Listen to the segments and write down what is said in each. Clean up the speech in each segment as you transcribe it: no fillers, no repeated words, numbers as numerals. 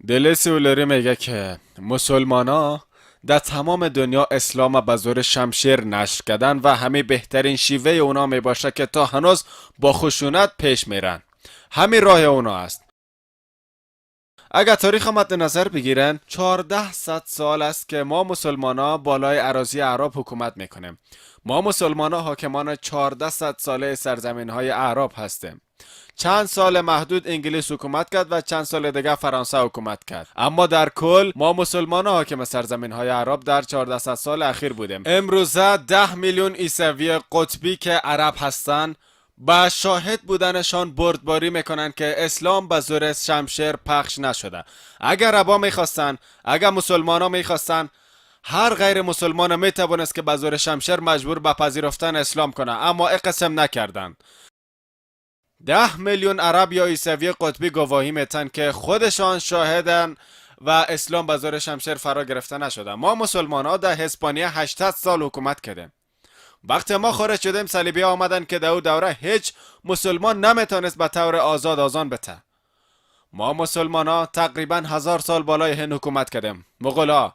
دل سیولری میگه که مسلمانا در تمام دنیا اسلام به زور شمشیر نشر کردن و همه بهترین شیوه اونا می باشه که تا هنوز با خشونت پیش میرن. همین راه اونا است. اگر تاریخ مد نظر بگیرن 1400 سال است که ما مسلمانا بالای اراضی اعراب حکومت میکنیم. ما مسلمانا حاکمان 1400 ساله سرزمین های اعراب هستیم. چند سال محدود انگلیس حکومت کرد و چند سال دیگه فرانسه حکومت کرد، اما در کل ما مسلمان حاکم سرزمین های عرب در 1400 سال اخیر بودیم. امروزه 10 میلیون عیسوی قطبی که عرب هستن با شاهد بودنشان بردباری میکنن که اسلام به زور شمشیر پخش نشده. اگر عربا میخواستن، اگر مسلمان ها میخواستن، هر غیر مسلمان میتوانست که به زور شمشیر مجبور به پذیرفتن اسلام کنه، اما این قسم نکردن. 10 میلیون عرب یا عیسوی قطبی گواهی میتن که خودشان شاهدن و اسلام به زور شمشیر فرا گرفته نشده. ما مسلمان ها در اسپانیا 800 سال حکومت کردیم. وقتی ما خارج شدیم صلیبی ها آمدن که در اون دوره هیچ مسلمان نمیتونست به طور آزاد آزان بته. ما مسلمان ها تقریبا 1000 سال بالای هند حکومت کردیم. مغولا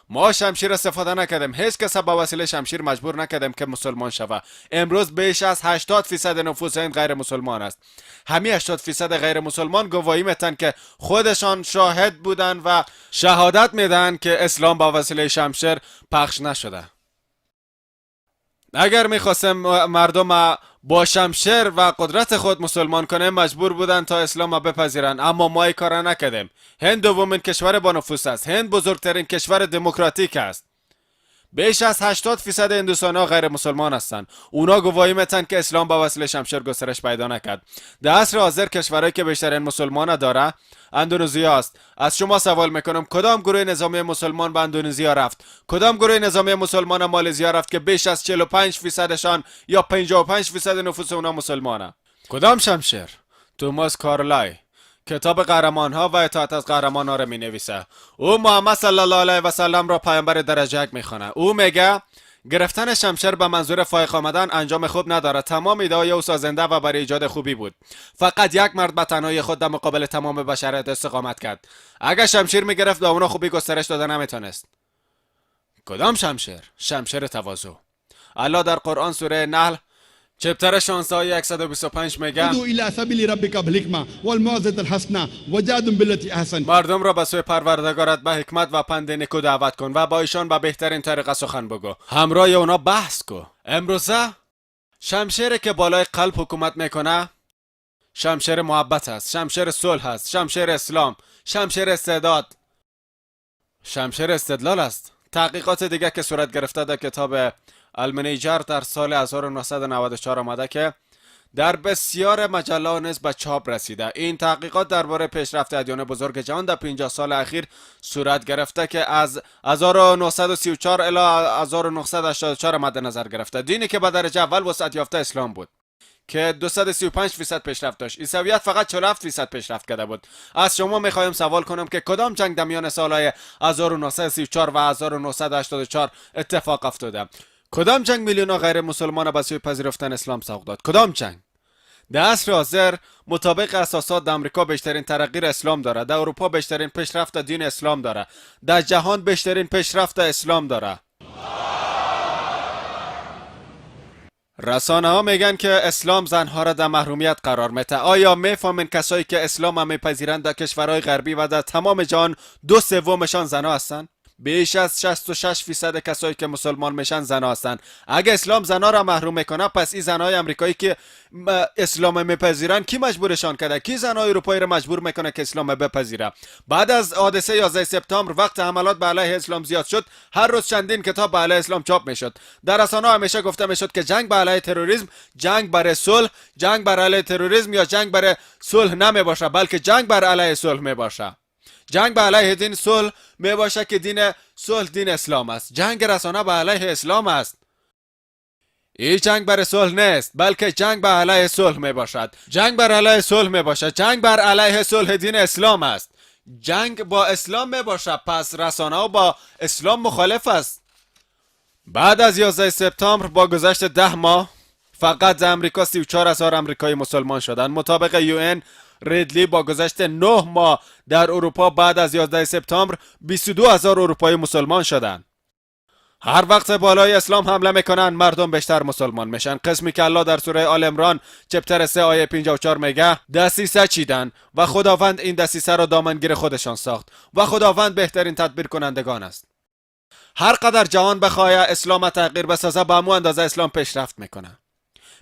ما شمشیر استفاده نکردیم، هیچ کس به وسیله شمشیر مجبور نکردیم که مسلمان شوه. امروز بیش از 80% نفوس هند غیر مسلمان است. همین 80% غیر مسلمان گواهی میتن که خودشان شاهد بودن و شهادت میدن که اسلام با وسیله شمشیر پخش نشده. اگر میخواستم مردم با شمشیر و قدرت خود مسلمان کنه مجبور بودن تا اسلام بپذیرن، اما ما این کار نکردیم. هند دومین کشور با نفوس است. هند بزرگترین کشور دموکراتیک است. بیش از 80% هندوستانی‌ها غیر مسلمان هستند. اونا گواهی میتن که اسلام با وسیله شمشیر گسترش پیدا نکرد. در عصر حاضر کشورهایی که بیشترین مسلمان داره اندونزیا است. از شما سوال میکنم کدام گروه نظامی مسلمان به اندونزیا رفت؟ کدام گروه نظامی مسلمان مالزیا رفت که بیش از 45% شان یا 55% نفوس اونا مسلمانه؟ کدام شمشیر؟ توماس کارلای کتاب قهرمان ها و اطاعت از قهرمان ها را می نویسه. او محمد صلی الله علیه و سلم را پیامبر درجه یک می خوانه. او میگه گرفتن شمشیر به منظور فائق آمدن انجام خوب نداره. تمام ایده او سازنده و برای ایجاد خوبی بود. فقط یک مرد به تنهایی خود در مقابل تمام بشریت استقامت کرد. اگر شمشیر می گرفت به اونا خوبی گسترش داده نمیتونست. کدام شمشیر؟ شمشیر تواضع. الله در قرآن سوره نحل چپتر 16 125 میگه ادعو الی سبیل ربک بالحکمة والموعظة الحسنة وجادل بالتی احسن. مردم را به سوی پروردگارت به حکمت و پند نیکو دعوت کن و با ایشان به بهترین طریقه سخن بگو. همراه اونا بحث کو. امروزه شمشیری که بالای قلب حکومت میکنه شمشیر محبت است، شمشیر صلح است، شمشیر اسلام، شمشیر استعداد، شمشیر استدلال است. تحقیقات دیگه که صورت گرفته در کتاب المنیجر در سال 1994 آمده که در بسیار مجله نیز به چاپ رسیده. این تحقیقات درباره پیشرفت ادیان بزرگ جهان در 50 سال اخیر صورت گرفته که از 1934 الی 1984 مد نظر گرفته. دینی که به درجه اول وسعت یافته اسلام بود که 235% پیشرفت داشت. عیسویت فقط 47% پیشرفت کرده بود. از شما میخوایم سوال کنم که کدام جنگ در میان سالهای 1934 و 1984 اتفاق افتاده؟ کدام جنگ میلیون غیر مسلمان به سوی پذیرفتن اسلام سوق داد؟ کدام جنگ؟ در عصر حاضر مطابق اساسات در امریکا بیشترین ترقی اسلام داره، در اروپا بیشترین پیشرفت دین اسلام داره، در جهان بیشترین پیشرفت اسلام داره. رسانه ها میگن که اسلام زنها را در محرومیت قرار میده. آیا میفهمین کسایی که اسلام هم میپذیرند در کشورهای غربی و در تمام جهان 2/3 زنها هستند؟ بیش از 66% کسایی که مسلمان میشن زنا هستن. اگه اسلام زنا را محروم میکنه پس این زنای امریکایی که اسلام میپذیرن کی مجبورشان کرده؟ کی زنای اروپایی را مجبور میکنه که اسلام بپذیره؟ بعد از حادثه 11 سپتامبر وقت حملات به علیه اسلام زیاد شد، هر روز چندین کتاب به علیه اسلام چاپ میشد. در رسانه همیشه گفته میشد که جنگ به علیه تروریسم جنگ برای صلح، جنگ بر علیه تروریسم یا جنگ برای صلح نمیباشه بلکه جنگ بر علیه صلح میباشه. جنگ به علیه دین صلح می باشه که دین صلح دین اسلام است. جنگ رسانه به علیه اسلام است. این جنگ بر صلح نیست بلکه جنگ به علیه صلح می باشد. جنگ بر علیه صلح می باشد. جنگ بر علیه صلح دین اسلام است. جنگ با اسلام می باشد پس رسانه با اسلام مخالف است. بعد از 11 سپتامبر با گذشت 10 ماه فقط در امریکا 34,000 امریکایی مسلمان شدند. مطابق UN ریدلی با گذشت 9 ماه در اروپا بعد از 11 سپتامبر 22,000 اروپایی مسلمان شدند. هر وقت بالای اسلام حمله میکنن مردم بیشتر مسلمان میشن. قسمی که الله در سوره آل عمران چپتر 3 آیه 54 میگه دسیسه چیدن و خداوند این دسیسه را دامنگیر خودشان ساخت و خداوند بهترین تدبیر کنندگان است. هر قدر جهان بخواه اسلام تغییر بسازه به همون اندازه اسلام پیشرفت میکنه.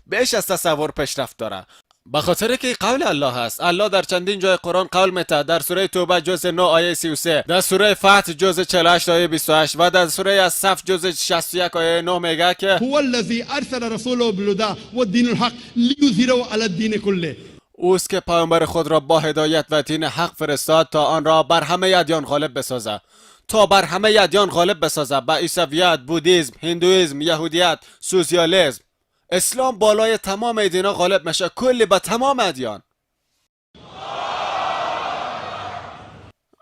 بیش از تصور پیشرفت داره. به خاطر که قول الله هست. الله در چندین جای قرآن قول میده. در سوره توبه جزء 9 آیه 33، در سوره فتح جزء 48 آیه 28 و در سوره الصف جزء 61 آیه 9 میگه که هو الذي ارسل رسوله بالهدى والدين الحق ليظهره على الدين كله. اوست که پیامبر خود را با هدایت و دین حق فرستاد تا آن را بر همه ادیان غالب بسازه. تا بر همه ادیان غالب بسازه. به عیسویت، بودیسم، هندویسم، یهودیت، سوسیالیسم. اسلام بالای تمام دینا غالب میشه، کلی به تمام ادیان.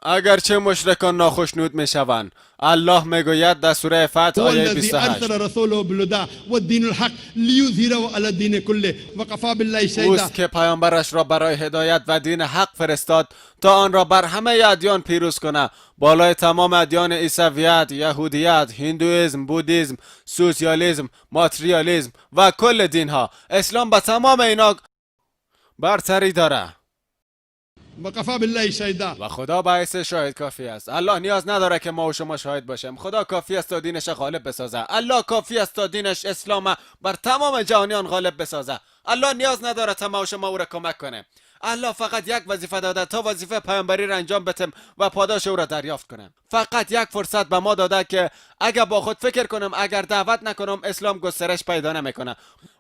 اگرچه مشرکان ناخشنود میشوند، الله میگوید در سوره فتح هو آیه الذي 28 ارسل رسوله بالهدى والدين الحق ليظهره على الدين كله وكفى بالله شهيدا. اوست که پیامبرش را برای هدایت و دین حق فرستاد تا آن را بر همه ادیان پیروز کنه، بالای تمام ادیان عیسویت، یهودیت، هندویسم، بودیسم، سوسیالیسم، ماتریالیسم و کل دین ها. اسلام به تمام اینا برتری داره وكفى بالله شهيدا. و خدا باعث شاهد کافی است. الله نیاز نداره که ما و شما شاهد باشیم. خدا کافی است تا دینش غالب بسازه. الله کافی است تا دینش اسلام بر تمام جهانیان غالب بسازه. الله نیاز نداره تا ما و شما او را کمک کنه. الله فقط یک وظیفه داده تا وظیفه پیامبری را انجام بدیم و پاداش او را دریافت کنیم. فقط یک فرصت به ما داده که اگر با خود فکر کنم، اگر دعوت نکنم، اسلام گسترش پیدا نمیکنه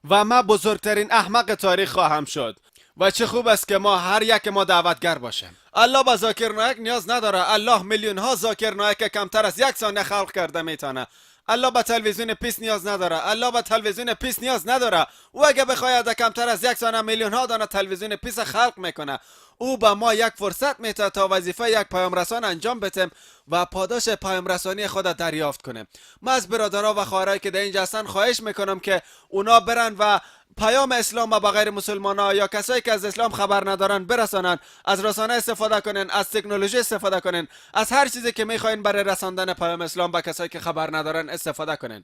و من بزرگترین احمق تاریخ خواهم شد. و چه خوب است که ما هر یک ما دعوتگر باشیم. الله به ذاکر نایک نیاز نداره. الله میلیون ها ذاکر نایک کمتر از یک ثانیه خلق کرده میتونه. الله به تلویزیون پیس نیاز نداره. الله به تلویزیون پیس نیاز نداره. او اگه بخواید کمتر از یک ثانیه میلیون ها دانه تلویزیون پیس خلق میکنه. او به ما یک فرصت میده تا وظیفه یک پیام رسان انجام بدیم و پاداش پیام رسانی خود دریافت کنیم. من از برادرها و خواهرایی که در اینجا هستن خواهش میکنم که اونا برن و پیام اسلام به غیر مسلمان ها یا کسایی که از اسلام خبر ندارن برسانن. از رسانه استفاده کنن، از تکنولوژی استفاده کنن، از هر چیزی که میخواین برای رساندن پیام اسلام به کسایی که خبر ندارن استفاده کنن.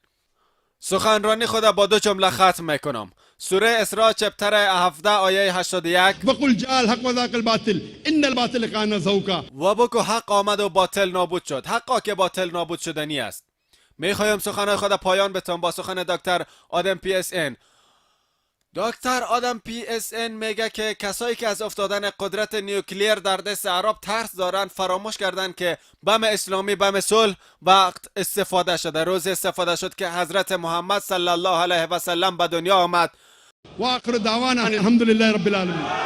سخنرانی خود با دو جمله ختم میکنم. سوره اسراء چپتر 17 آیه 81 وقل جاء الحق وذاق الباطل ان الباطل كان زهوقا. و بگو حق آمد و باطل نابود شد. حقا که باطل نابود شدنی است. میخوایم سخنهای خود پایان بتم با سخن دکتر آدم PSN. دکتر آدم PSN میگه که کسایی که از افتادن قدرت نیوکلیر در دست عرب ترس دارن فراموش کردن که بم اسلامی بم صلح وقت استفاده شده. روز استفاده شد که حضرت محمد صلی الله علیه و سلم به دنیا آمد. واخر دعوانا الحمد لله رب العالمين.